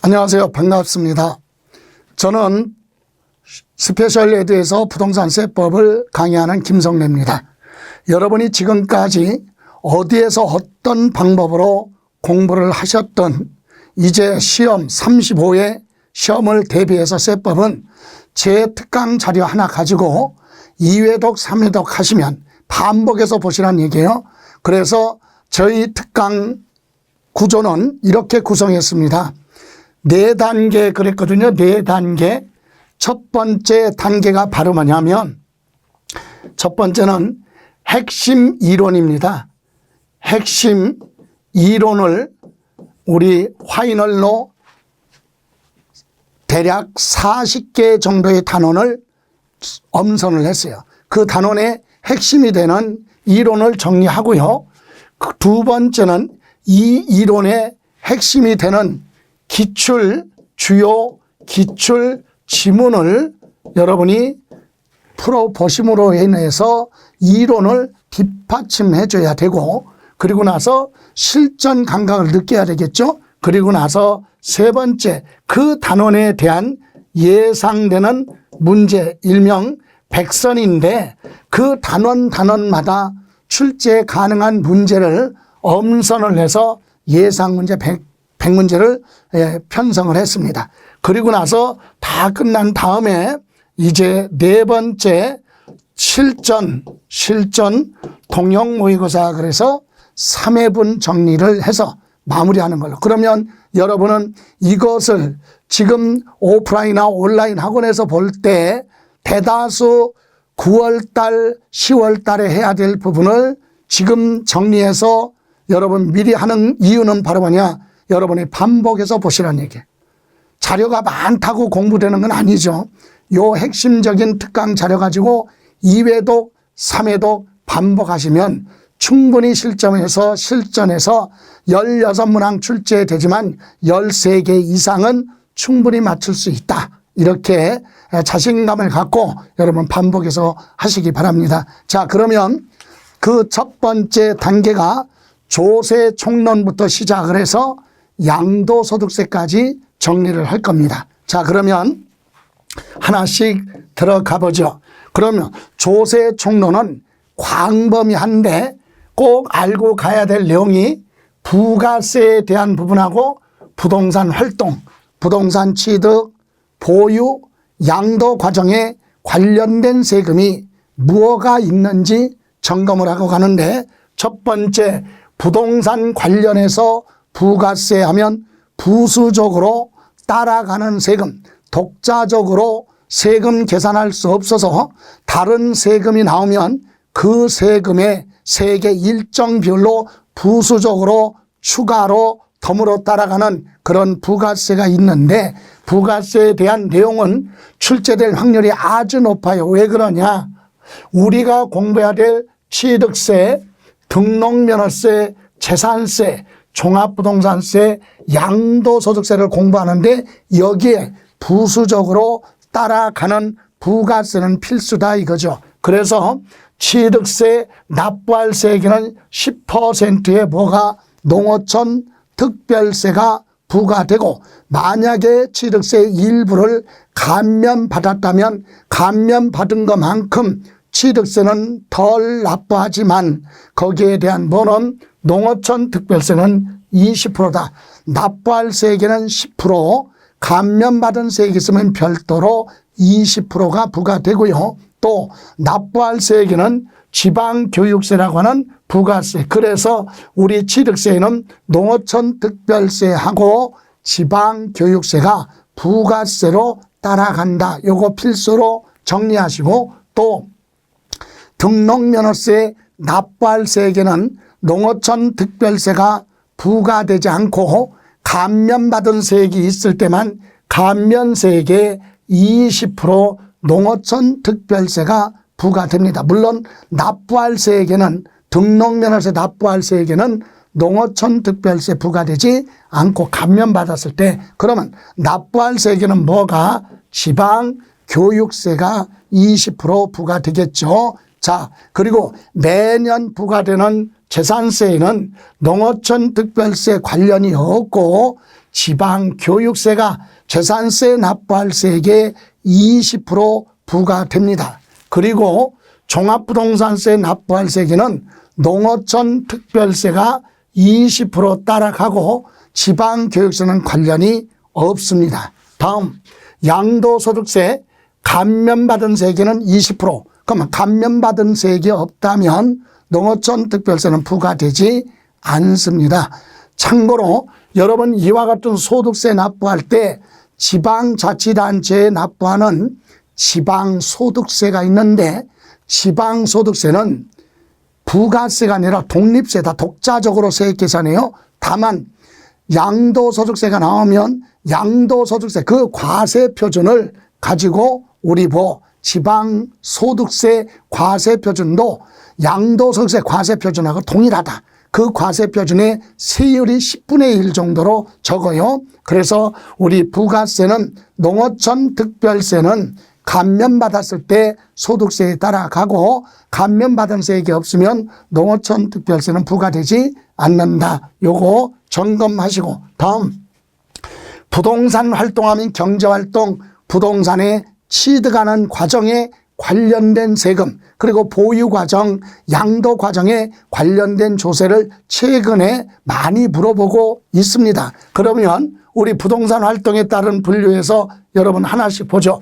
안녕하세요. 반갑습니다. 저는 스페셜레드에서 부동산세법을 강의하는 김성래입니다. 여러분이 지금까지 어디에서 어떤 방법으로 공부를 하셨던 이제 시험 35회 시험을 대비해서 세법은 제 특강 자료 하나 가지고 2회독, 3회독 하시면 반복해서 보시라는 얘기예요. 그래서 저희 특강 구조는 이렇게 구성했습니다. 4단계 그랬거든요. 4단계. 첫 번째 단계가 바로 뭐냐면 첫 번째는 핵심 이론입니다. 핵심 이론을 우리 화인을로 대략 40개 정도의 단원을 엄선을 했어요. 그 단원의 핵심이 되는 이론을 정리하고요. 두 번째는 이 이론의 핵심이 되는 주요 기출 지문을 여러분이 풀어보심으로 인해서 이론을 뒷받침해 줘야 되고, 그리고 나서 실전 감각을 느껴야 되겠죠. 그리고 나서 세 번째, 그 단원에 대한 예상되는 문제, 일명 백선인데 그 단원마다 출제 가능한 문제를 엄선을 해서 예상 문제 100문제를 편성을 했습니다. 그리고 나서 다 끝난 다음에 이제 네 번째 실전 통역 모의고사, 그래서 3회분 정리를 해서 마무리하는 걸로. 그러면 여러분은 이것을 지금 오프라인이나 온라인 학원에서 볼 때 대다수 9월달, 10월달에 해야 될 부분을 지금 정리해서 여러분 미리 하는 이유는 바로 뭐냐? 여러분이 반복해서 보시라는 얘기예요. 자료가 많다고 공부되는 건 아니죠. 요 핵심적인 특강 자료 가지고 2회독, 3회독 반복하시면 충분히 실전에서 16문항 출제되지만 13개 이상은 충분히 맞출 수 있다. 이렇게 자신감을 갖고 여러분 반복해서 하시기 바랍니다. 자, 그러면 그 첫 번째 단계가 조세 총론부터 시작을 해서 양도소득세까지 정리를 할 겁니다. 자, 그러면 하나씩 들어가 보죠. 그러면 조세 총론은 광범위한데 꼭 알고 가야 될 내용이 부가세에 대한 부분하고 부동산 활동, 부동산 취득, 보유, 양도 과정에 관련된 세금이 무엇가 있는지 점검을 하고 가는데, 첫 번째 부동산 관련해서 부가세 하면 부수적으로 따라가는 세금, 독자적으로 세금 계산할 수 없어서 다른 세금이 나오면 그 세금의 세계 일정 비율로 부수적으로 추가로 덤으로 따라가는 그런 부가세가 있는데, 부가세에 대한 내용은 출제될 확률이 아주 높아요. 왜 그러냐? 우리가 공부해야 될 취득세, 등록면허세, 재산세, 종합부동산세, 양도소득세를 공부하는데 여기에 부수적으로 따라가는 부가세는 필수다 이거죠. 그래서 취득세 납부할 세액에는 10%의 뭐가 농어촌 특별세가 부과되고, 만약에 취득세 일부를 감면받았다면 감면받은 것만큼 취득세는 덜 납부하지만 거기에 대한 뭐는 농어촌 특별세는 20%다. 납부할 세액에는 10%, 감면받은 세액이 있으면 별도로 20%가 부과되고요. 또 납부할 세액에는 지방교육세라고 하는 부가세. 그래서 우리 취득세에는 농어촌 특별세하고 지방교육세가 부가세로 따라간다. 요거 필수로 정리하시고, 또 등록면허세 납부할 세액에는 농어촌 특별세가 부과되지 않고 감면받은 세액이 있을 때만 감면세액의 20% 농어촌 특별세가 부과됩니다. 물론 납부할 세액에는, 등록면허세 납부할 세액에는 농어촌 특별세 부과되지 않고 감면받았을 때, 그러면 납부할 세액에는 뭐가? 지방교육세가 20% 부과되겠죠. 자, 그리고 매년 부과되는 재산세에는 농어촌 특별세 관련이 없고 지방교육세가 재산세 납부할 세액의 20% 부과됩니다. 그리고 종합부동산세 납부할 세액에는 농어촌 특별세가 20% 따라가고 지방교육세는 관련이 없습니다. 다음 양도소득세 감면받은 세액에는 20%. 그러면 감면받은 세액이 없다면 농어촌 특별세는 부과되지 않습니다. 참고로 여러분 이와 같은 소득세 납부할 때 지방자치단체에 납부하는 지방소득세가 있는데 지방소득세는 부가세가 아니라 독립세다. 독자적으로 세액 계산해요. 다만 양도소득세가 나오면 양도소득세 그 과세 표준을 가지고 우리 지방소득세 과세 표준도 양도소득세 과세 표준하고 동일하다. 그 과세 표준의 세율이 10분의 1 정도로 적어요. 그래서 우리 부가세는 농어촌 특별세는 감면받았을 때 소득세에 따라가고 감면받은 세액이 없으면 농어촌 특별세는 부과되지 않는다. 요거 점검하시고 다음 부동산 활동하면 경제활동 부동산에 취득하는 과정에 관련된 세금 그리고 보유 과정, 양도 과정에 관련된 조세를 최근에 많이 물어보고 있습니다. 그러면 우리 부동산 활동에 따른 분류에서 여러분 하나씩 보죠.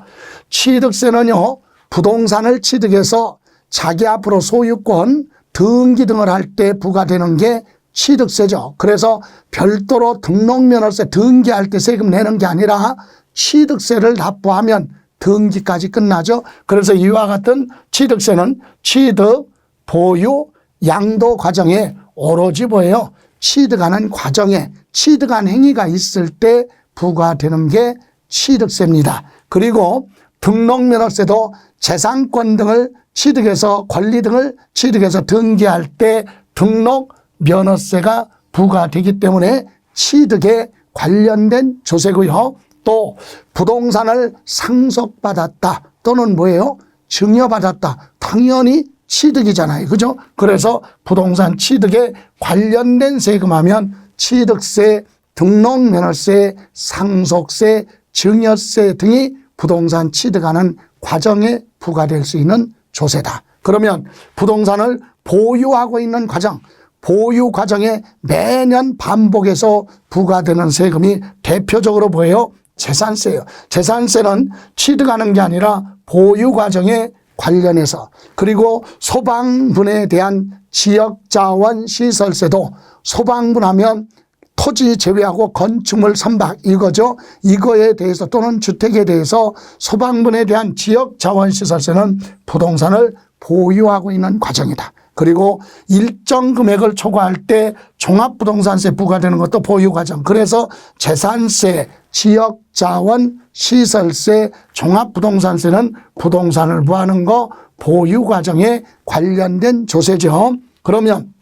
취득세는요. 부동산을 취득해서 자기 앞으로 소유권, 등기 등을 할 때 부과되는 게 취득세죠. 그래서 별도로 등록면허세 등기할 때 세금 내는 게 아니라 취득세를 납부하면 등기까지 끝나죠. 그래서 이와 같은 취득세는 취득, 보유, 양도 과정에 오로지 뭐예요? 취득하는 과정에 취득한 행위가 있을 때 부과되는 게 취득세입니다. 그리고 등록면허세도 재산권 등을 취득해서 권리 등을 취득해서 등기할 때 등록면허세가 부과되기 때문에 취득에 관련된 조세고요. 또 부동산을 상속받았다 또는 뭐예요? 증여받았다. 당연히 취득이잖아요. 그죠? 그래서 부동산 취득에 관련된 세금하면 취득세, 등록면허세, 상속세, 증여세 등이 부동산 취득하는 과정에 부과될 수 있는 조세다. 그러면 부동산을 보유하고 있는 과정, 보유 과정에 매년 반복해서 부과되는 세금이 대표적으로 뭐예요? 재산세예요. 재산세는 취득하는 게 아니라 보유 과정에 관련해서 그리고 소방분에 대한 지역자원 시설세도 소방분하면 토지 제외하고 건축물 선박 이거죠. 이거에 대해서 또는 주택에 대해서 소방분에 대한 지역자원시설세는 부동산을 보유하고 있는 과정이다. 그리고 일정 금액을 초과할 때 종합부동산세 부과되는 것도 보유 과정. 그래서 재산세, 지역자원, 시설세, 종합부동산세는 부동산을 부하는 거 보유 과정에 관련된 조세죠. 그러면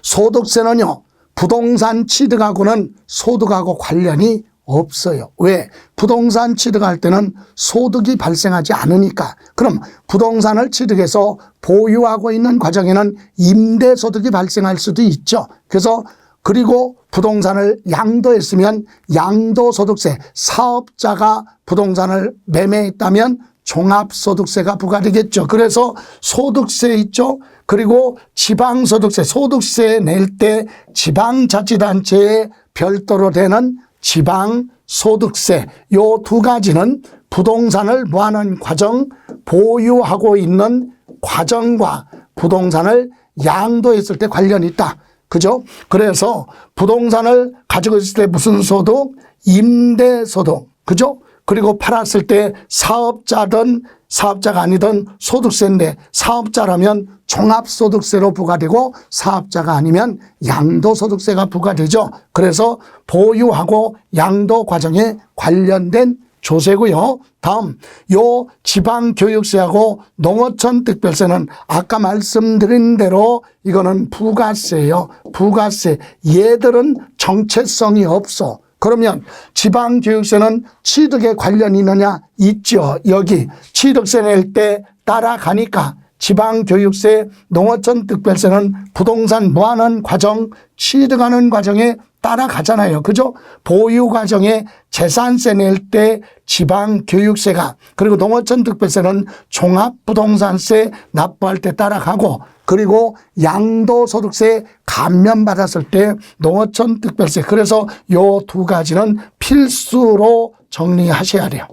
소득세는요. 부동산 취득하고는 소득하고 관련이 없어요. 왜? 부동산 취득할 때는 소득이 발생하지 않으니까. 그럼 부동산을 취득해서 보유하고 있는 과정에는 임대소득이 발생할 수도 있죠. 그래서 그리고 부동산을 양도했으면 양도소득세, 사업자가 부동산을 매매했다면 종합소득세가 부과되겠죠. 그래서 소득세 있죠. 그리고 지방소득세, 소득세 낼 때 지방자치단체에 별도로 되는 지방소득세 요 두 가지는 부동산을 뭐하는 과정, 보유하고 있는 과정과 부동산을 양도했을 때 관련이 있다. 그죠? 그래서 부동산을 가지고 있을 때 무슨 소득? 임대소득. 그죠? 그리고 팔았을 때 사업자든 사업자가 아니든 소득세인데 사업자라면 종합소득세로 부과되고 사업자가 아니면 양도소득세가 부과되죠. 그래서 보유하고 양도 과정에 관련된 조세고요. 다음 요 지방교육세하고 농어촌 특별세는 아까 말씀드린 대로 이거는 부가세예요. 부가세. 얘들은 정체성이 없어. 그러면 지방교육세는 취득에 관련이 있느냐? 있죠. 여기 취득세 낼 때 따라가니까 지방교육세, 농어촌 특별세는 부동산 무한한 과정, 취득하는 과정에 따라가잖아요. 그죠? 보유 과정에 재산세 낼 때 지방교육세가, 그리고 농어촌 특별세는 종합부동산세 납부할 때 따라가고, 그리고 양도소득세 감면받았을 때 농어촌 특별세. 그래서 요 두 가지는 필수로 정리하셔야 돼요.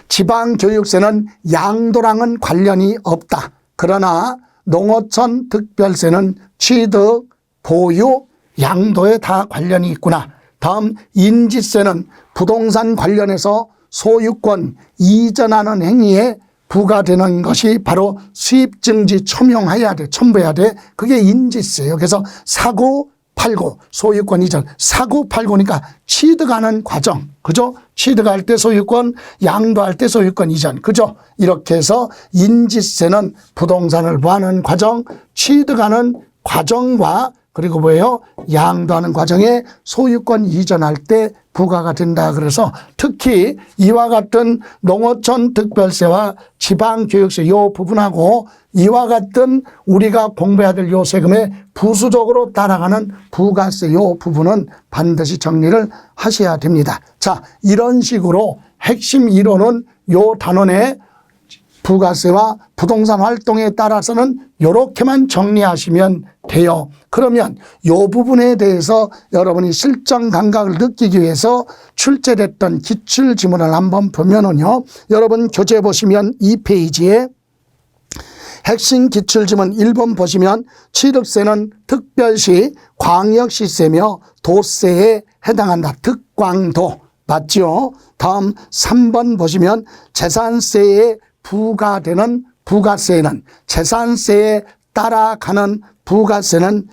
지방교육세는 양도랑은 관련이 없다. 그러나 농어촌 특별세는 취득, 보유, 양도에 다 관련이 있구나. 다음 인지세는 부동산 관련해서 소유권 이전하는 행위에 부과되는 것이 바로 수입증지 첨용해야 돼. 첨부해야 돼. 그게 인지세예요. 그래서 사고, 팔고, 소유권 이전. 사고, 팔고니까 취득하는 과정. 그죠? 취득할 때 소유권, 양도할 때 소유권 이전. 그죠? 이렇게 해서 인지세는 부동산을 구하는 과정, 취득하는 과정과 그리고 뭐예요? 양도하는 과정에 소유권 이전할 때 부과가 된다. 그래서 특히 이와 같은 농어촌 특별세와 지방교육세 이 부분하고 이와 같은 우리가 공부해야 될 이 세금에 부수적으로 따라가는 부가세 이 부분은 반드시 정리를 하셔야 됩니다. 자, 이런 식으로 핵심 이론은 이 단원의 부가세와 부동산 활동에 따라서는 이렇게만 정리하시면 돼요. 그러면 이 부분에 대해서 여러분이 실전 감각을 느끼기 위해서 출제됐던 기출지문을 한번 보면은요. 여러분 교재 보시면 이 페이지에 핵심 기출지문 1번 보시면 취득세는 특별시 광역시세며 도세에 해당한다. 특광도 맞죠? 다음 3번 보시면 재산세에 부과되는 부가세는 재산세에 따라가는 부가세는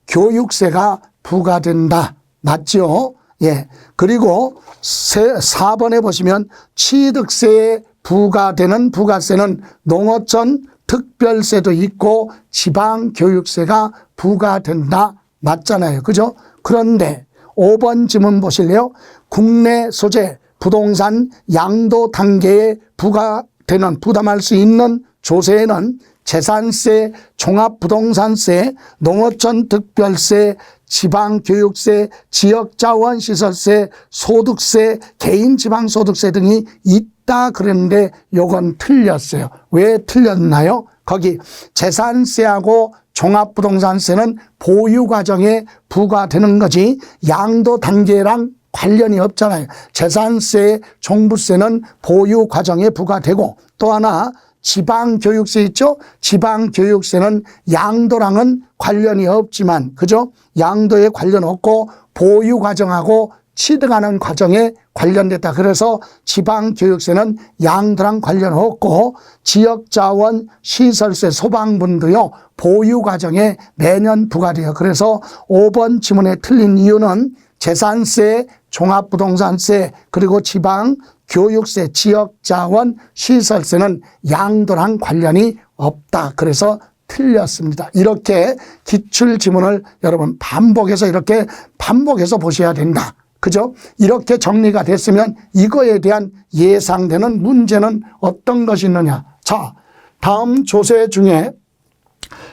지방교육세가 부과된다. 맞죠? 예. 그리고 4번에 보시면 취득세에 부과되는 부가세는 농어촌 특별세도 있고 지방교육세가 부과된다. 맞잖아요. 그죠? 그런데 5번 지문 보실래요? 국내 소재 부동산 양도 단계에 부과되는 부담할 수 있는 조세에는 재산세, 종합부동산세, 농어촌 특별세, 지방교육세, 지역자원시설세, 소득세, 개인지방소득세 등이 있다 그랬는데 요건 틀렸어요. 왜 틀렸나요? 거기 재산세하고 종합부동산세는 보유 과정에 부과되는 거지 양도 단계랑 관련이 없잖아요. 재산세, 종부세는 보유 과정에 부과되고 또 하나 지방교육세 있죠? 지방교육세는 양도랑은 관련이 없지만 그죠? 양도에 관련 없고 보유 과정하고 취득하는 과정에 관련됐다. 그래서 지방교육세는 양도랑 관련 없고 지역자원 시설세 소방분도요 보유 과정에 매년 부과돼요. 그래서 5번 지문에 틀린 이유는 재산세, 종합부동산세, 그리고 지방교육세, 지역자원, 시설세는 양도랑 관련이 없다. 그래서 틀렸습니다. 이렇게 기출지문을 여러분 반복해서 이렇게 반복해서 보셔야 된다. 그죠? 이렇게 정리가 됐으면 이거에 대한 예상되는 문제는 어떤 것이 있느냐. 자, 다음 조세 중에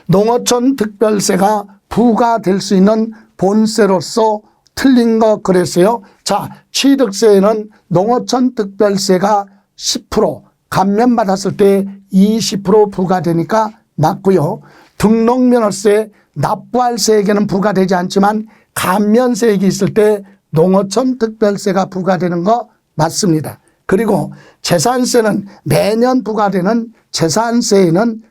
농어촌 특별세가 부과될 수 있는 본세로서 틀린 거 그랬어요. 자, 취득세에는 농어촌 특별세가 10% 감면받았을 때 20% 부과되니까 맞고요. 등록면허세 납부할 세액에는 부과되지 않지만 감면세액이 있을 때 농어촌 특별세가 부과되는 거 맞습니다. 그리고 재산세는 매년 부과되는 재산세에는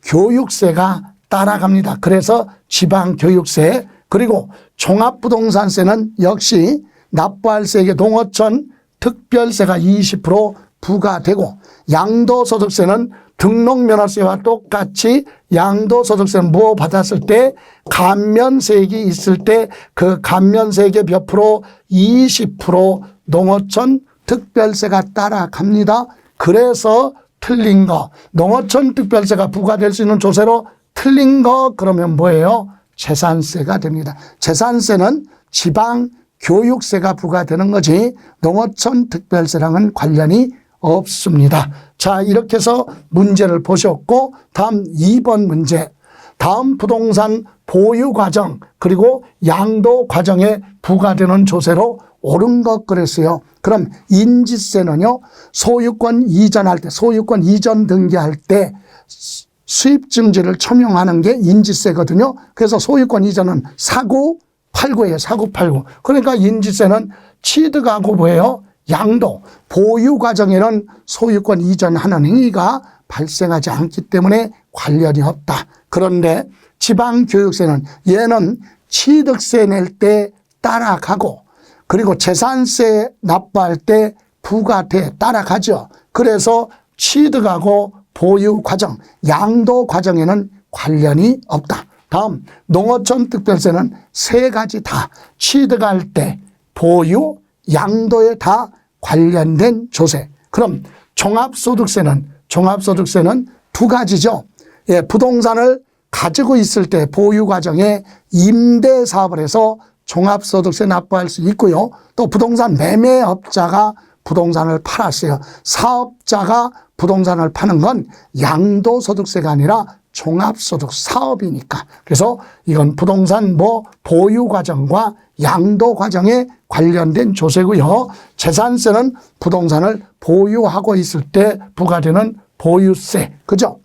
지방교육세가 따라갑니다. 그래서 지방교육세. 그리고 종합부동산세는 역시 납부할 세액의 농어촌 특별세가 20% 부과되고 양도소득세는 등록면허세와 똑같이 양도소득세는 부과받았을 때 감면세액이 있을 때 그 감면세액의 몇 프로? 20% 농어촌 특별세가 따라갑니다. 그래서 틀린 거 농어촌 특별세가 부과될 수 있는 조세로 틀린 거 그러면 뭐예요? 재산세가 됩니다. 재산세는 지방교육세가 부과되는 거지 농어촌 특별세랑은 관련이 없습니다. 자. 자, 이렇게 해서 문제를 보셨고, 다음 2번 문제. 다음 부동산 보유 과정 그리고 양도 과정에 부과되는 조세로 옳은 것 그랬어요. 그럼 인지세는요, 소유권 이전할 때, 소유권 이전 등기할 때 수입증지를 첨용하는 게 인지세거든요. 그래서 소유권 이전은 사구팔구예요. 사구팔구. 그러니까 인지세는 취득하고 뭐예요? 양도, 보유 과정에는 소유권 이전하는 행위가 발생하지 않기 때문에 관련이 없다. 그런데 지방교육세는 얘는 취득세 낼 때 따라가고, 그리고 재산세 납부할 때 부과돼 따라가죠. 그래서 취득하고 보유 과정, 양도 과정에는 관련이 없다. 다음 농어촌 특별세는 세 가지 다 취득할 때 보유, 양도에 다 관련된 조세. 그럼 종합소득세는 두 가지죠. 예, 부동산을 가지고 있을 때 보유 과정에 임대 사업을 해서 종합소득세 납부할 수 있고요. 또 부동산 매매업자가 부동산을 팔았어요. 사업자가 부동산을 파는 건 양도소득세가 아니라 종합소득 사업이니까. 그래서 이건 부동산 보유 과정과 양도 과정에 관련된 조세고요. 재산세는 부동산을 보유하고 있을 때 부과되는 보유세. 그죠?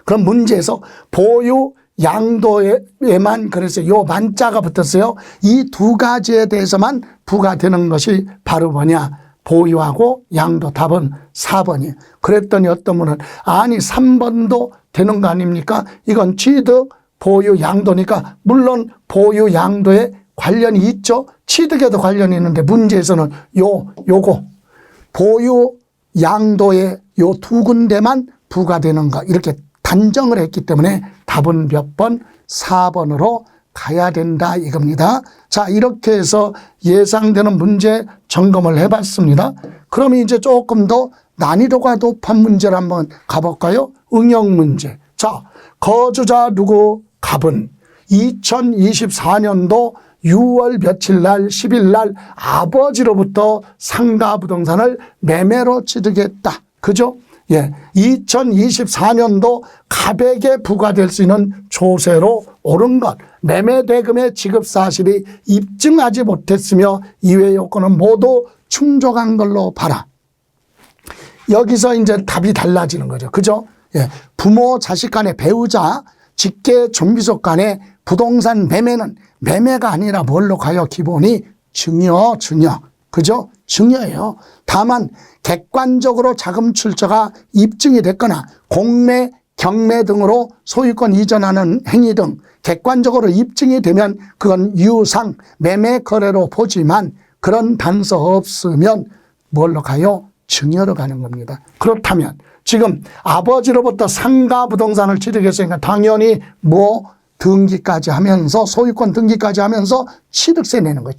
그럼 문제에서 보유, 양도에만 그래서 요 만자가 붙었어요. 이 두 가지에 대해서만 부과되는 것이 바로 뭐냐? 보유하고 양도. 답은 4번이에요. 그랬더니 어떤 분은 아니 3번도 되는 거 아닙니까? 이건 취득, 보유, 양도니까 물론 보유, 양도에 관련이 있죠. 취득에도 관련이 있는데 문제에서는 요거 보유, 양도에 요 두 군데만 부과되는 거 이렇게 단정을 했기 때문에 답은 몇 번? 4번으로 가야 된다 이겁니다. 자, 이렇게 해서 예상되는 문제 점검을 해봤습니다. 그럼 이제 조금 더 난이도가 높은 문제를 한번 가볼까요? 응용 문제. 자, 거주자 누구 갑은 2024년도 6월 며칠 날 10일 날 아버지로부터 상가 부동산을 매매로 취득했다. 그죠? 예, 2024년도 갑에게 부과될 수 있는 조세로 옳은 것, 매매 대금의 지급 사실이 입증하지 못했으며 이외 요건은 모두 충족한 걸로 봐라. 여기서 이제 답이 달라지는 거죠. 그죠? 예, 부모, 자식 간의 배우자, 직계, 존비속 간의 부동산 매매는 매매가 아니라 뭘로 가요? 기본이 증여. 그죠? 증여예요. 다만 객관적으로 자금 출처가 입증이 됐거나 공매, 경매 등으로 소유권 이전하는 행위 등 객관적으로 입증이 되면 그건 유상, 매매 거래로 보지만 그런 단서 없으면 뭘로 가요? 증여로 가는 겁니다. 그렇다면 지금 아버지로부터 상가 부동산을 취득했으니까 당연히 등기까지 하면서 소유권 등기까지 하면서 취득세 내는 거예요.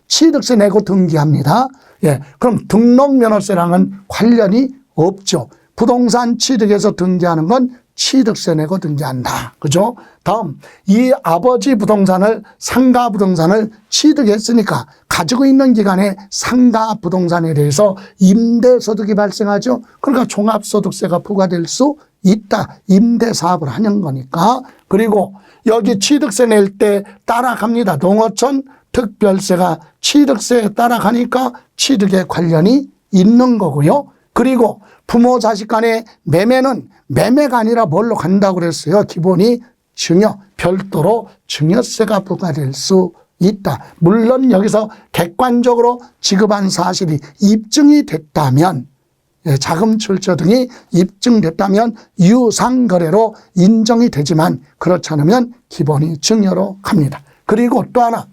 취득세 내고 등기합니다. 예, 그럼 등록면허세랑은 관련이 없죠. 부동산 취득해서 등기하는 건 취득세 내고 등기한다. 그죠? 다음, 이 아버지 부동산을 상가 부동산을 취득했으니까 가지고 있는 기간에 상가 부동산에 대해서 임대소득이 발생하죠. 그러니까 종합소득세가 부과될 수 있다. 임대사업을 하는 거니까. 그리고 여기 취득세 낼 때 따라갑니다. 농어촌 특별세가 취득세에 따라가니까 취득에 관련이 있는 거고요. 그리고 부모 자식 간의 매매는 매매가 아니라 뭘로 간다고 그랬어요? 기본이 증여, 별도로 증여세가 부과될 수 있다. 물론 여기서 객관적으로 지급한 사실이 입증이 됐다면, 자금 출처 등이 입증됐다면 유상거래로 인정이 되지만 그렇지 않으면 기본이 증여로 갑니다. 그리고 또 하나,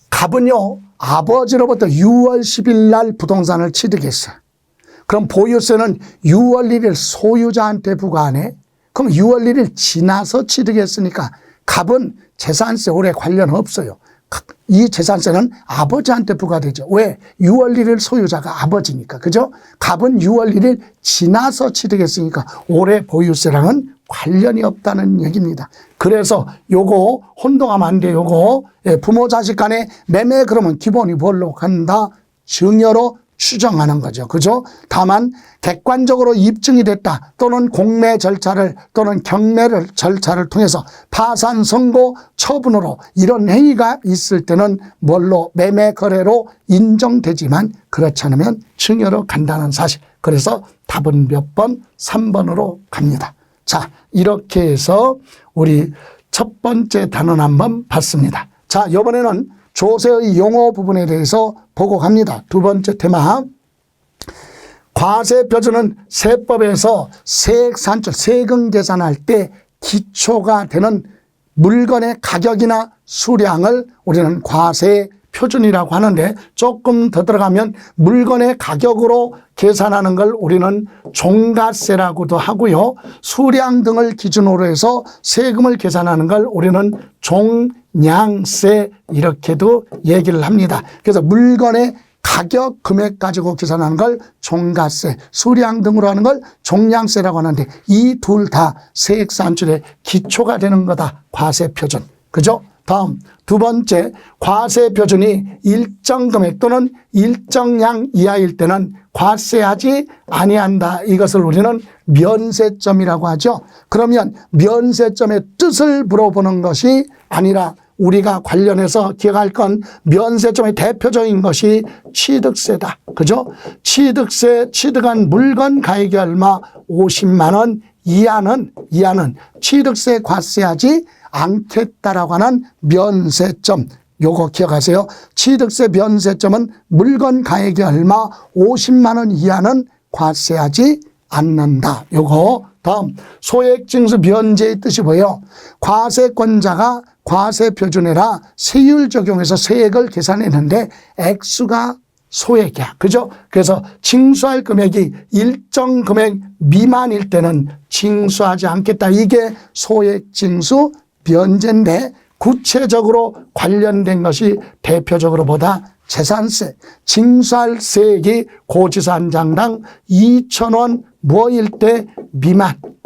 갑은요 아버지로부터 6월 10일 날 부동산을 취득했어요. 그럼 보유세는 6월 1일 소유자한테 부과하네. 그럼 6월 1일 지나서 취득했으니까 갑은 재산세 올해 관련 없어요. 이 재산세는 아버지한테 부과되죠. 왜? 6월 1일 소유자가 아버지니까. 그죠? 갑은 6월 1일 지나서 취득했으니까 올해 보유세랑은 관련이 없다는 얘기입니다. 그래서 요거 혼동하면 안 돼요. 요거 부모 자식 간에 매매 그러면 기본이 뭘로 간다? 증여로 추정하는 거죠. 그죠? 다만 객관적으로 입증이 됐다 또는 공매 절차를 또는 경매 절차를 통해서 파산 선고 처분으로 이런 행위가 있을 때는 뭘로 매매 거래로 인정되지만 그렇지 않으면 증여로 간다는 사실. 그래서 답은 몇 번? 3번으로 갑니다. 자, 이렇게 해서 우리 첫 번째 단원 한번 봤습니다. 자, 이번에는 조세의 용어 부분에 대해서 보고 갑니다. 두 번째 테마. 과세표준은 세법에서 세액산출, 세금 계산할 때 기초가 되는 물건의 가격이나 수량을 우리는 과세표준이라고 하는데 조금 더 들어가면 물건의 가격으로 계산하는 걸 우리는 종가세라고도 하고요. 수량 등을 기준으로 해서 세금을 계산하는 걸 우리는 종량세 이렇게도 얘기를 합니다. 그래서 물건의 가격, 금액 가지고 계산하는 걸 종가세, 수량 등으로 하는 걸 종량세라고 하는데 이 둘 다 세액산출의 기초가 되는 거다. 과세표준. 그죠? 다음 두 번째, 과세표준이 일정 금액 또는 일정량 이하일 때는 과세하지 아니한다. 이것을 우리는 면세점이라고 하죠. 그러면 면세점의 뜻을 물어보는 것이 아니라 우리가 관련해서 기억할 건 면세점의 대표적인 것이 취득세다. 그죠? 취득세, 취득한 물건 가액이 얼마? 50만 원 이하는 취득세 과세하지 않겠다라고 하는 면세점. 요거 기억하세요. 취득세 면세점은 물건 가액이 얼마? 50만 원 이하는 과세하지 않는다. 요거. 다음 소액징수 면제의 뜻이 뭐예요? 과세권자가 과세표준에라 세율 적용해서 세액을 계산했는데 액수가 소액이야. 그죠? 그래서 징수할 금액이 일정 금액 미만일 때는 징수하지 않겠다. 이게 소액징수 면제인데 구체적으로 관련된 것이 대표적으로 보다 재산세, 징수할 세액이 고지서 한 장당 2,000원 뭐일 때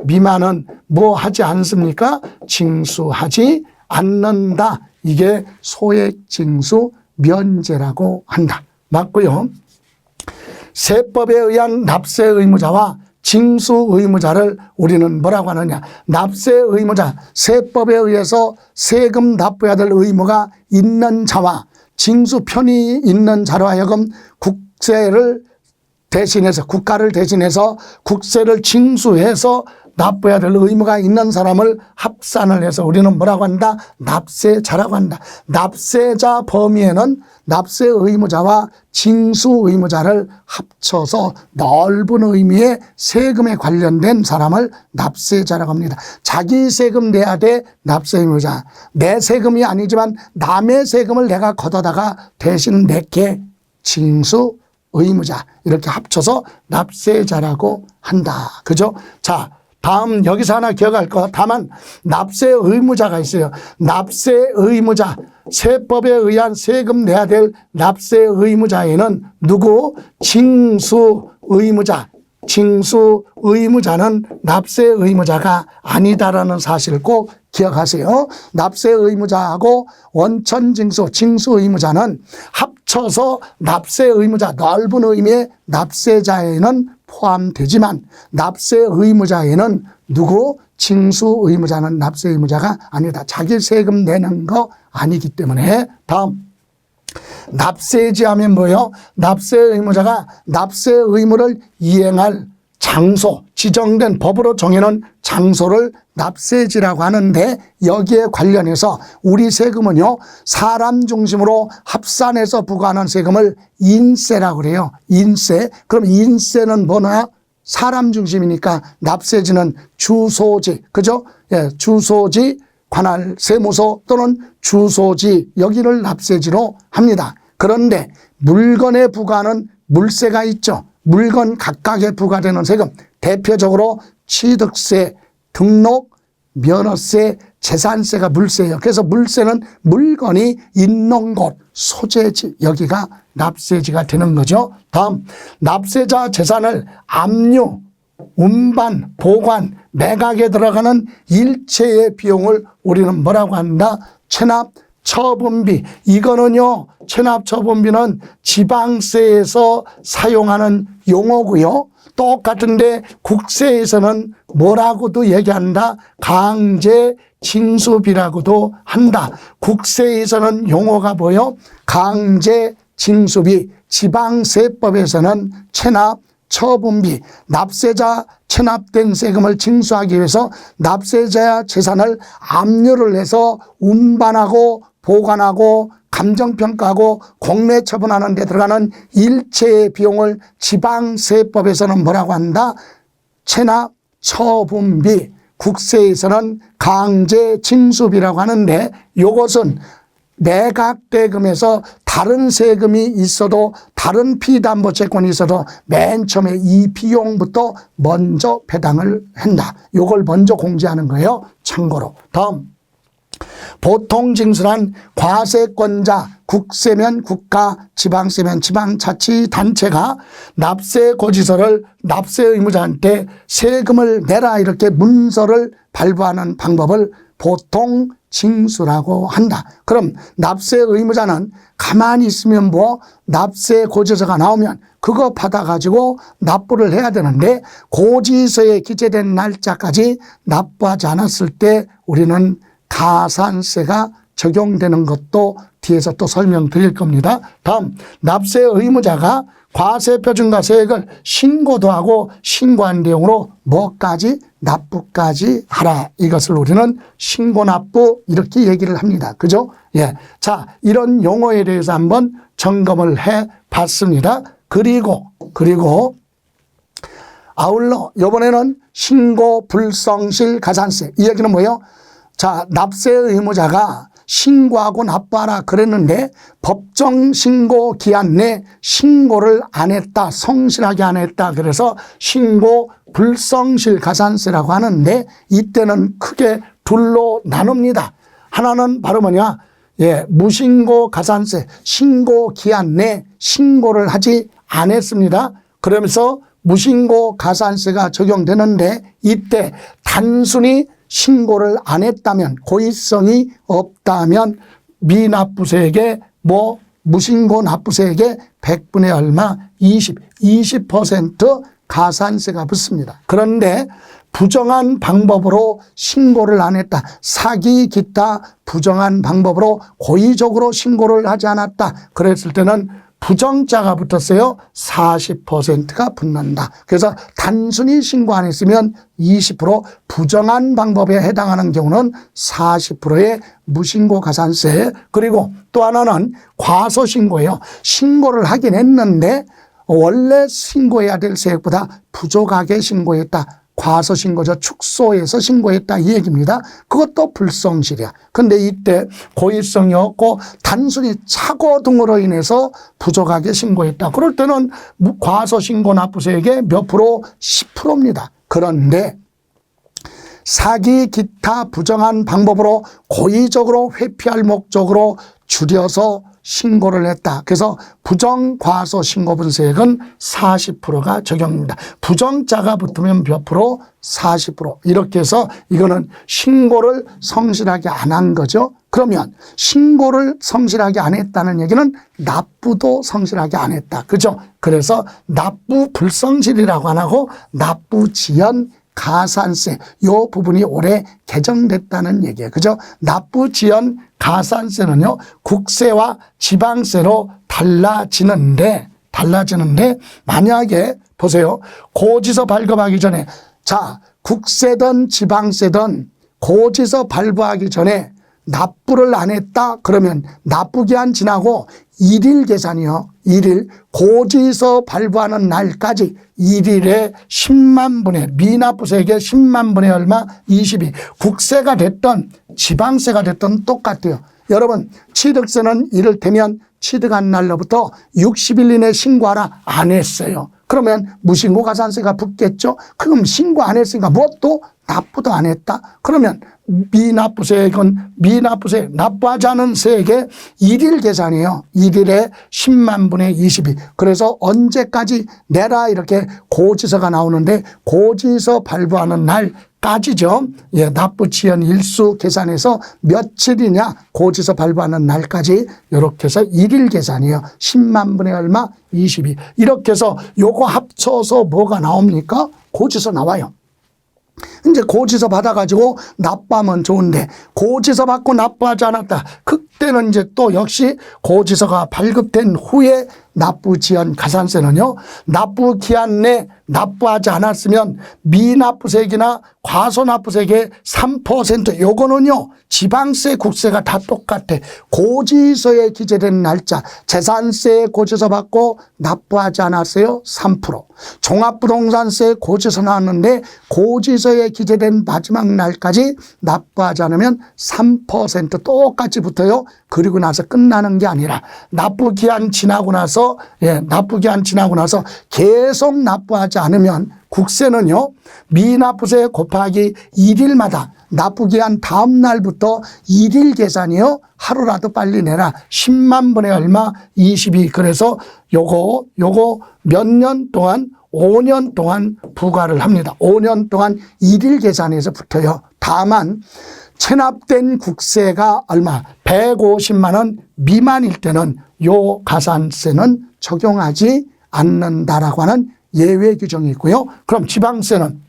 미만은 뭐 하지 않습니까? 징수하지 않는다. 이게 소액징수 면제라고 한다. 맞고요. 세법에 의한 납세 의무자와 징수 의무자를 우리는 뭐라고 하느냐. 납세 의무자, 세법에 의해서 세금 납부해야 될 의무가 있는 자와 징수 편이 있는 자로 하여금 국세를 대신해서 국가를 대신해서 국세를 징수해서 납부해야 될 의무가 있는 사람을 합산을 해서 우리는 뭐라고 한다? 납세자라고 한다. 납세자 범위에는 납세 의무자와 징수 의무자를 합쳐서 넓은 의미의 세금에 관련된 사람을 납세자라고 합니다. 자기 세금 내야 돼 납세 의무자. 내 세금이 아니지만 남의 세금을 내가 걷어다가 대신 내게 징수 의무자 이렇게 합쳐서 납세자라고 한다. 그죠? 자, 다음 여기서 하나 기억할 거. 다만 납세 의무자가 있어요. 납세 의무자, 세법에 의한 세금 내야 될 납세 의무자에는 누구? 징수 의무자. 징수 의무자는 납세 의무자가 아니다라는 사실을 꼭 기억하세요. 납세 의무자하고 원천징수, 징수 의무자는 합쳐서 납세 의무자, 넓은 의미의 납세자에는 포함되지만 납세 의무자에는 누구? 징수 의무자는 납세 의무자가 아니다. 자기 세금 내는 거 아니기 때문에. 다음 납세지 하면 뭐예요? 납세 의무자가 납세 의무를 이행할 장소, 지정된 법으로 정해놓은 장소를 납세지라고 하는데 여기에 관련해서 우리 세금은요, 사람 중심으로 합산해서 부과하는 세금을 인세라고 그래요. 인세. 그럼 인세는 뭐냐? 사람 중심이니까 납세지는 주소지. 그죠? 예, 주소지, 관할 세무서 또는 주소지 여기를 납세지로 합니다. 그런데 물건에 부과하는 물세가 있죠. 물건 각각에 부과되는 세금, 대표적으로 취득세, 등록, 면허세, 재산세가 물세예요. 그래서 물세는 물건이 있는 곳, 소재지, 여기가 납세지가 되는 거죠. 다음, 납세자 재산을 압류, 운반, 보관, 매각에 들어가는 일체의 비용을 우리는 뭐라고 한다? 체납, 처분비, 이거는요, 체납처분비는 지방세에서 사용하는 용어고요. 똑같은데 국세에서는 뭐라고도 얘기한다? 강제징수비라고도 한다. 국세에서는 용어가 뭐요? 강제징수비, 지방세법에서는 체납처분비, 납세자 체납된 세금을 징수하기 위해서 납세자의 재산을 압류를 해서 운반하고 보관하고 감정평가하고 공매 처분하는 데 들어가는 일체의 비용을 지방세법에서는 뭐라고 한다? 체납처분비, 국세에서는 강제징수비라고 하는데, 이것은 매각대금에서 다른 세금이 있어도 다른 피담보채권이 있어도 맨 처음에 이 비용부터 먼저 배당을 한다. 이걸 먼저 공지하는 거예요. 참고로. 다음, 보통 징수란 과세권자, 국세면 국가, 지방세면 지방자치단체가 납세 고지서를 납세 의무자한테 세금을 내라 이렇게 문서를 발부하는 방법을 보통 징수라고 한다. 그럼 납세 의무자는 가만히 있으면 뭐 납세 고지서가 나오면 그거 받아가지고 납부를 해야 되는데, 고지서에 기재된 날짜까지 납부하지 않았을 때 우리는 가산세가 적용되는 것도 뒤에서 또 설명드릴 겁니다. 다음, 납세 의무자가 과세표준과세액을 신고도 하고 신고한 내용으로 뭐까지? 납부까지 하라. 이것을 우리는 신고납부 이렇게 얘기를 합니다. 그죠? 예. 자, 이런 용어에 대해서 한번 점검을 해 봤습니다. 그리고 아울러 이번에는 신고 불성실 가산세. 이 얘기는 뭐예요? 자, 납세 의무자가 신고하고 납부하라 그랬는데 법정 신고 기한 내 신고를 안 했다, 성실하게 안 했다. 그래서 신고 불성실 가산세라고 하는데, 이때는 크게 둘로 나눕니다. 하나는 바로 뭐냐? 예, 무신고 가산세, 신고 기한 내 신고를 하지 않았습니다. 그러면서 무신고 가산세가 적용되는데, 이때 단순히 신고를 안 했다면, 고의성이 없다면 미납부세액에 무신고 납부세액에 100분의 얼마? 20% 가산세가 붙습니다. 그런데 부정한 방법으로 신고를 안 했다, 사기 기타 부정한 방법으로 고의적으로 신고를 하지 않았다 그랬을 때는 부정자가 붙었어요. 40%가 붙는다. 그래서 단순히 신고 안 했으면 20%, 부정한 방법에 해당하는 경우는 40%의 무신고 가산세. 그리고 또 하나는 과소신고예요. 신고를 하긴 했는데 원래 신고해야 될 세액보다 부족하게 신고했다. 과소신고죠. 축소해서 신고했다 이 얘기입니다. 그것도 불성실이야. 근데 이때 고의성이 없고 단순히 착오 등으로 인해서 부족하게 신고했다. 그럴 때는 과소신고 납부세액의 몇 프로? 10%입니다. 그런데 사기 기타 부정한 방법으로 고의적으로 회피할 목적으로 줄여서 신고를 했다. 그래서 부정과소신고분세액은 40%가 적용됩니다. 부정자가 붙으면 몇 프로? 40%. 이렇게 해서 이거는 신고를 성실하게 안 한 거죠. 그러면 신고를 성실하게 안 했다는 얘기는 납부도 성실하게 안 했다. 그죠? 그래서 납부 불성실이라고 안 하고 납부 지연 가산세, 요 부분이 올해 개정됐다는 얘기예요. 그죠? 납부 지연 가산세는요, 국세와 지방세로 달라지는데 만약에 보세요. 고지서 발급하기 전에, 자, 국세든 지방세든 고지서 발부하기 전에 납부를 안 했다 그러면 납부기한 지나고 1일 계산이요. 1일 고지서 발부하는 날까지 1일에 10만 분의 미납부세액의 10만 분의 얼마? 22. 국세가 됐던 지방세가 됐던 똑같아요. 여러분, 취득세는 이를테면 취득한 날로부터 60일 이내 신고하라 안 했어요. 그러면 무신고 가산세가 붙겠죠. 그럼 신고 안 했으니까 또 납부도 안 했다. 그러면 미납부세액은 미납부세액, 납부하지 않은 세액의 1일 계산이에요. 1일에 10만 분의 22. 그래서 언제까지 내라 이렇게 고지서가 나오는데 고지서 발부하는 날 날까지죠. 예, 납부지연 일수 계산해서 며칠이냐 고지서 발부하는 날까지 이렇게 해서 일일 계산이에요. 10만 분의 얼마? 22. 이렇게 해서 요거 합쳐서 뭐가 나옵니까? 고지서 나와요. 이제 고지서 받아가지고 납부하면 좋은데 고지서 받고 납부하지 않았다. 그때는 이제 또 역시 고지서가 발급된 후에 납부지연 가산세는요. 납부기한 내 납부하지 않았으면 미납부세액이나 과소납부세액의 3% 요거는요. 지방세, 국세가 다 똑같아. 고지서에 기재된 날짜 재산세 고지서 받고 납부하지 않았어요. 3%. 종합부동산세 고지서 나왔는데 고지서에 기재된 마지막 날까지 납부하지 않으면 3% 똑같이 붙어요. 그리고 나서 끝나는 게 아니라 납부기한 지나고 나서 납부기한 지나고 나서 계속 납부하지 않으면 국세는요. 미납부세 곱하기 1일마다 납부기한 다음 날부터 1일 계산이요. 하루라도 빨리 내라. 10만 분의 얼마? 22. 그래서 요거 몇 년 동안 5년 동안 부과를 합니다. 5년 동안 1일 계산해서 붙어요. 다만 체납된 국세가 얼마? 150만 원 미만일 때는 요 가산세는 적용하지 않는다라고 하는 예외 규정이 있고요. 그럼 지방세는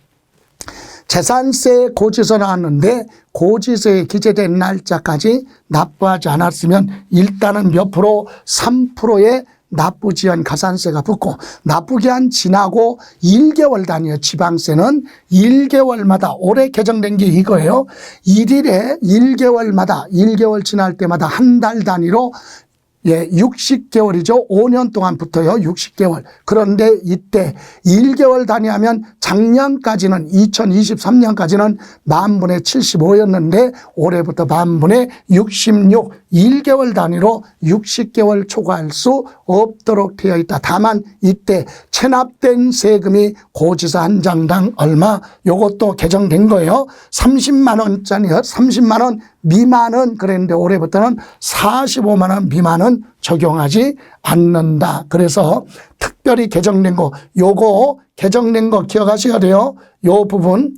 재산세 고지서 나왔는데 고지서에 기재된 날짜까지 납부하지 않았으면 일단은 몇 프로? 3%의 납부지연 가산세가 붙고 납부기한 지나고 1개월 단위의 지방세는 1개월마다 올해 개정된 게 이거예요. 1일에 1개월마다 1개월 지날 때마다 한 달 단위로 60개월이죠. 5년 동안 붙어요. 60개월. 그런데 이때 1개월 단위하면 작년까지는 2023년까지는 만분의 75였는데 올해부터 만분의 66 1개월 단위로 60개월 초과할 수 없도록 되어 있다. 다만 이때 체납된 세금이 고지서 한 장당 얼마? 요것도 개정된 거예요. 30만 원짜리요. 30만 원 미만은 그랬는데 올해부터는 45만 원 미만은 적용하지 않는다. 그래서 특별히 개정된 거, 요거 개정된 거 기억하셔야 돼요. 요 부분.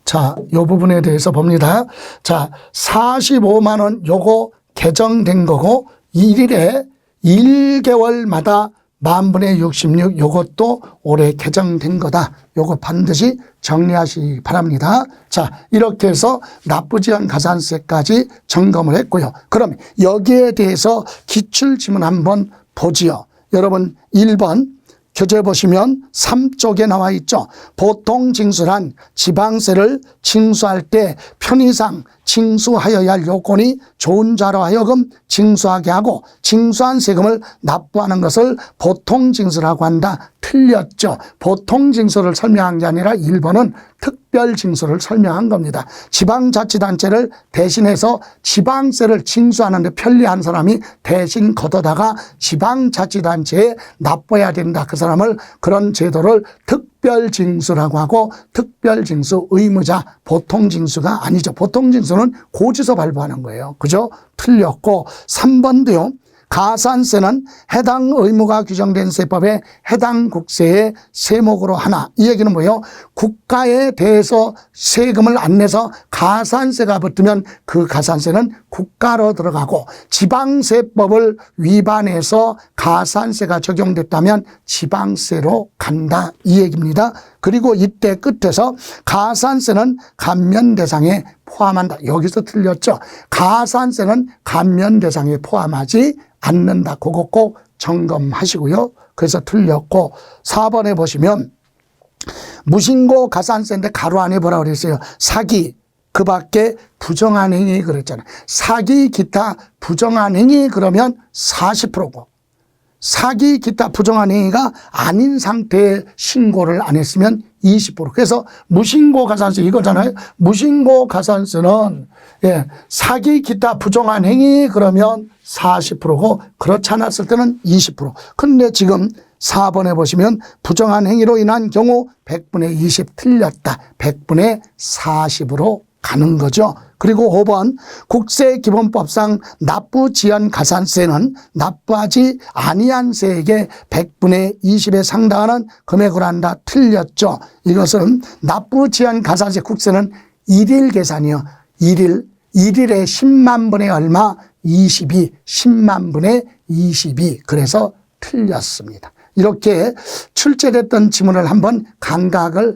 자, 요 부분에 대해서 봅니다. 자, 45만 원 요거 개정된 거고 1일에 1개월마다 만분의 66 요것도 올해 개정된 거다. 요거 반드시 정리하시기 바랍니다. 자, 이렇게 해서 납부지연 가산세까지 점검을 했고요. 그럼 여기에 대해서 기출지문 한번 보지요. 여러분 1번 교재 보시면 3쪽에 나와 있죠. 보통 징수란 지방세를 징수할 때 편의상 징수하여야 할 요건이 좋은 자로 하여금 징수하게 하고 징수한 세금을 납부하는 것을 보통 징수라고 한다. 틀렸죠. 보통 징수를 설명한 게 아니라 1번은 특별 징수를 설명한 겁니다. 지방자치단체를 대신해서 지방세를 징수하는 데 편리한 사람이 대신 걷어다가 지방자치단체에 납부해야 된다. 그 사람을 그런 제도를 특별징수라고 하고 특별징수 의무자 보통징수가 아니죠. 보통징수는 고지서 발부하는 거예요. 그죠? 틀렸고 3번도요. 가산세는 해당 의무가 규정된 세법에 해당 국세의 세목으로 하나. 이 얘기는 뭐예요? 국가에 대해서 세금을 안 내서 가산세가 붙으면 그 가산세는 국가로 들어가고 지방세법을 위반해서 가산세가 적용됐다면 지방세로 간다. 이 얘기입니다. 그리고 이때 끝에서 가산세는 감면 대상에 포함한다. 여기서 틀렸죠. 가산세는 감면 대상에 포함하지 않는다. 그거 꼭 점검하시고요. 그래서 틀렸고 4번에 보시면 무신고 가산세인데 가로 안에 뭐라고 그랬어요? 사기 그 밖에 부정한 행위 그랬잖아요. 사기 기타 부정한 행위 그러면 40%고 사기 기타 부정한 행위가 아닌 상태에 신고를 안 했으면 20%. 그래서 무신고 가산세 이거잖아요. 무신고 가산세는 사기 기타 부정한 행위 그러면 40%고 그렇지 않았을 때는 20%. 그런데 지금 4번에 보시면 부정한 행위로 인한 경우 100분의 20 틀렸다. 100분의 40으로 가는 거죠. 그리고 5번 국세기본법상 납부지연 가산세는 납부하지 아니한 세액의 100분의 20에 상당하는 금액으로 한다. 틀렸죠. 이것은 납부지연 가산세 국세는 일일 계산이요. 일일에 10만 분의 얼마? 22, 10만 분의 22. 그래서 틀렸습니다. 이렇게 출제됐던 지문을 한번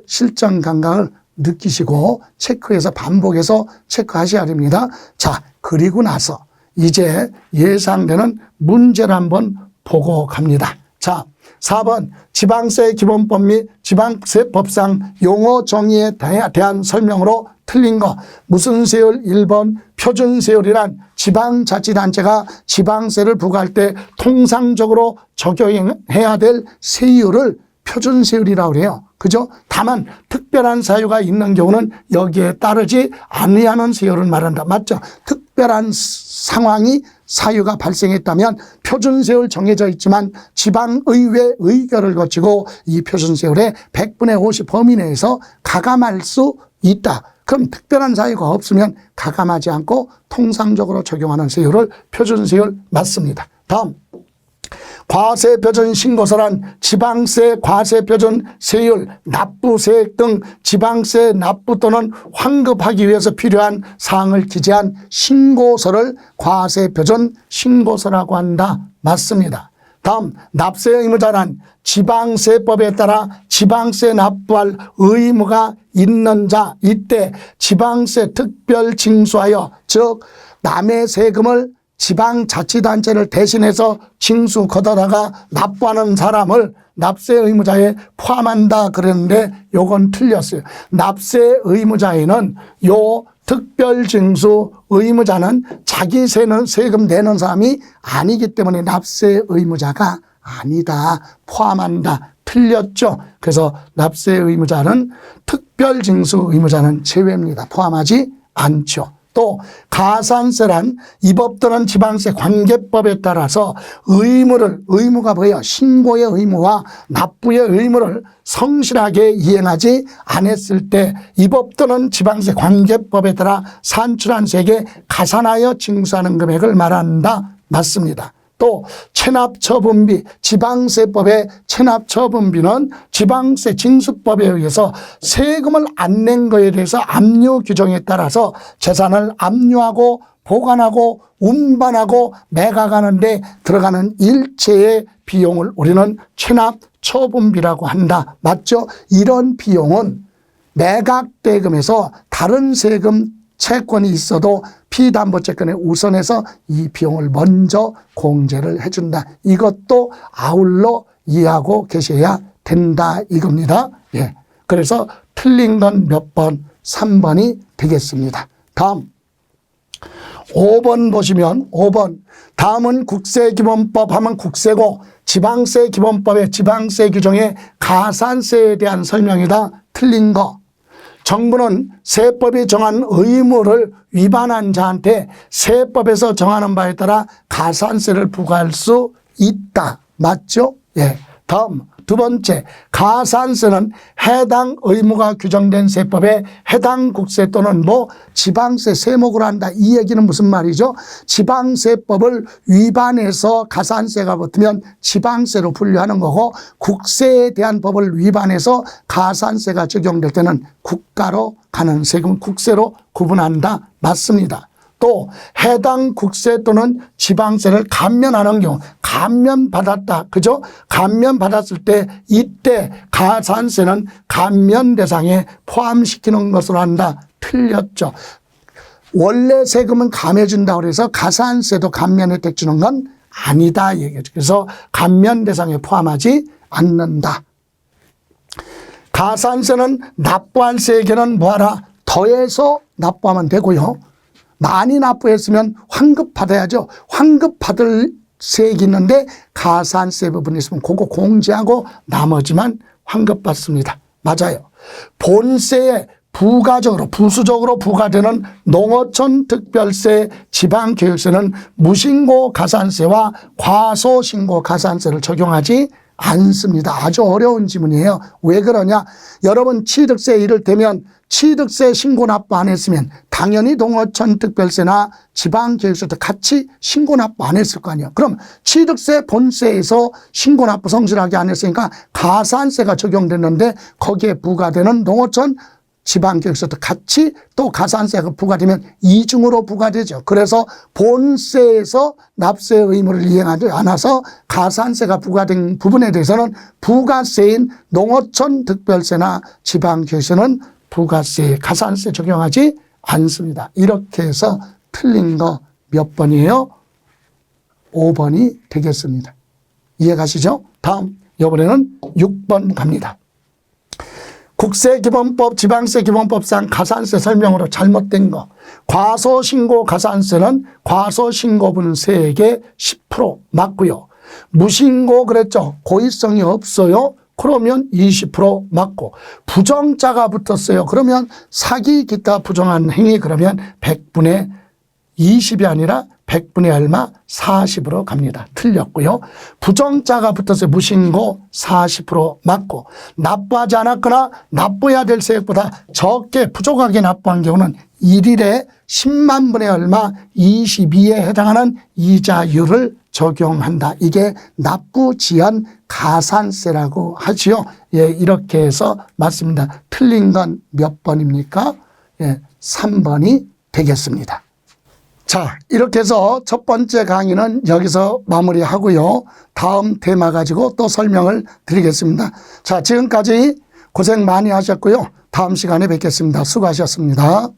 실전 감각을 느끼시고 체크해서 반복해서 체크하셔야 됩니다. 자, 그리고 나서 이제 예상되는 문제를 한번 보고 갑니다. 자, 4번 지방세 기본법 및 지방세법상 용어 정의에 대한 설명으로 틀린 거. 무슨 세율? 1번 표준세율이란 지방자치단체가 지방세를 부과할 때 통상적으로 적용해야 될 세율을 표준세율이라고 그래요. 그죠? 다만 특별한 사유가 있는 경우는 여기에 따르지 아니하는 세율을 말한다. 맞죠? 특별한 상황이 사유가 발생했다면 표준세율 정해져 있지만 지방의회 의결을 거치고 이 표준세율의 100분의 50 범위 내에서 가감할 수 있다. 그럼 특별한 사유가 없으면 가감하지 않고 통상적으로 적용하는 세율을 표준세율 맞습니다. 다음. 과세표준 신고서란 지방세 과세표준 세율, 납부세액 등 지방세 납부 또는 환급하기 위해서 필요한 사항을 기재한 신고서를 과세표준 신고서라고 한다. 맞습니다. 다음, 납세 의무자란 지방세법에 따라 지방세 납부할 의무가 있는 자, 이때 지방세 특별 징수하여, 즉 남의 세금을 지방자치단체를 대신해서 징수 걷어다가 납부하는 사람을 납세 의무자에 포함한다 그랬는데 요건 틀렸어요. 납세 의무자에는 요 특별징수 의무자는 자기 세금 내는 사람이 아니기 때문에 납세 의무자가 아니다. 포함한다. 틀렸죠. 그래서 납세 의무자는 특별징수 의무자는 제외입니다. 포함하지 않죠. 또 가산세란 이 법 또는 지방세 관계법에 따라서 의무가 뭐예요? 신고의 의무와 납부의 의무를 성실하게 이행하지 않았을 때 이 법 또는 지방세 관계법에 따라 산출한 세액에 가산하여 징수하는 금액을 말한다. 맞습니다. 또 체납처분비, 지방세법의 체납처분비는 지방세 징수법에 의해서 세금을 안 낸 거에 대해서 압류 규정에 따라서 재산을 압류하고 보관하고 운반하고 매각하는 데 들어가는 일체의 비용을 우리는 체납처분비라고 한다. 맞죠? 이런 비용은 매각대금에서 다른 세금 채권이 있어도 피담보채권에 우선해서 이 비용을 먼저 공제를 해준다. 이것도 아울러 이해하고 계셔야 된다 이겁니다. 예. 그래서 틀린 건 몇 번? 3번이 되겠습니다. 다음 5번 보시면 5번 다음은 국세기본법 하면 국세고 지방세기본법의 지방세 규정의 가산세에 대한 설명이다. 틀린 거. 정부는 세법이 정한 의무를 위반한 자한테 세법에서 정하는 바에 따라 가산세를 부과할 수 있다. 맞죠? 예. 다음 두 번째, 가산세는 해당 의무가 규정된 세법에 해당 국세 또는 지방세 세목으로 한다. 이 얘기는 무슨 말이죠? 지방세법을 위반해서 가산세가 붙으면 지방세로 분류하는 거고, 국세에 대한 법을 위반해서 가산세가 적용될 때는 국가로 가는 세금 국세로 구분한다. 맞습니다. 또 해당 국세 또는 지방세를 감면하는 경우, 감면받았다. 그죠? 감면받았을 때 이때 가산세는 감면 대상에 포함시키는 것으로 한다. 틀렸죠. 원래 세금은 감해준다고 해서 가산세도 감면 혜택 주는 건 아니다. 얘기죠. 그래서 감면 대상에 포함하지 않는다. 가산세는 납부할 세액에는 뭐하라? 더해서 납부하면 되고요. 많이 납부했으면 환급받아야죠. 환급받을 세액이 있는데 가산세 부분이 있으면 그거 공제하고 나머지만 환급받습니다. 맞아요. 본세에 부수적으로 부과되는 농어촌 특별세, 지방교육세는 무신고 가산세와 과소신고 가산세를 적용하지 않습니다. 아주 어려운 지문이에요. 왜 그러냐? 여러분 취득세 이를테면 취득세 신고 납부 안 했으면 당연히 농어촌 특별세나 지방교육세도 같이 신고 납부 안 했을 거 아니에요. 그럼 취득세 본세에서 신고 납부 성실하게 안 했으니까 가산세가 적용됐는데 거기에 부과되는 농어촌 지방교육세도 같이 또 가산세가 부과되면 이중으로 부과되죠. 그래서 본세에서 납세 의무를 이행하지 않아서 가산세가 부과된 부분에 대해서는 부가세인 농어촌 특별세나 지방교육세는 부가세, 가산세 적용하지 않습니다. 이렇게 해서 틀린 거 몇 번이에요? 5번이 되겠습니다. 이해가시죠? 다음 이번에는 6번 갑니다. 국세기본법, 지방세기본법상 가산세 설명으로 잘못된 거. 과소신고 가산세는 과소신고분 세액의 10% 맞고요. 무신고 그랬죠. 고의성이 없어요. 그러면 20% 맞고, 부정자가 붙었어요. 그러면 사기 기타 부정한 행위 그러면 100분의 20이 아니라 100분의 얼마? 40으로 갑니다. 틀렸고요. 부정자가 붙어서 무신고 40% 맞고, 납부하지 않았거나 납부해야 될 세액보다 적게 부족하게 납부한 경우는 1일에 10만 분의 얼마 22에 해당하는 이자율을 적용한다. 이게 납부 지연 가산세라고 하지요. 예, 이렇게 해서 맞습니다. 틀린 건 몇 번입니까? 예, 3번이 되겠습니다. 자, 이렇게 해서 첫 번째 강의는 여기서 마무리하고요. 다음 테마 가지고 또 설명을 드리겠습니다. 자, 지금까지 고생 많이 하셨고요. 다음 시간에 뵙겠습니다. 수고하셨습니다.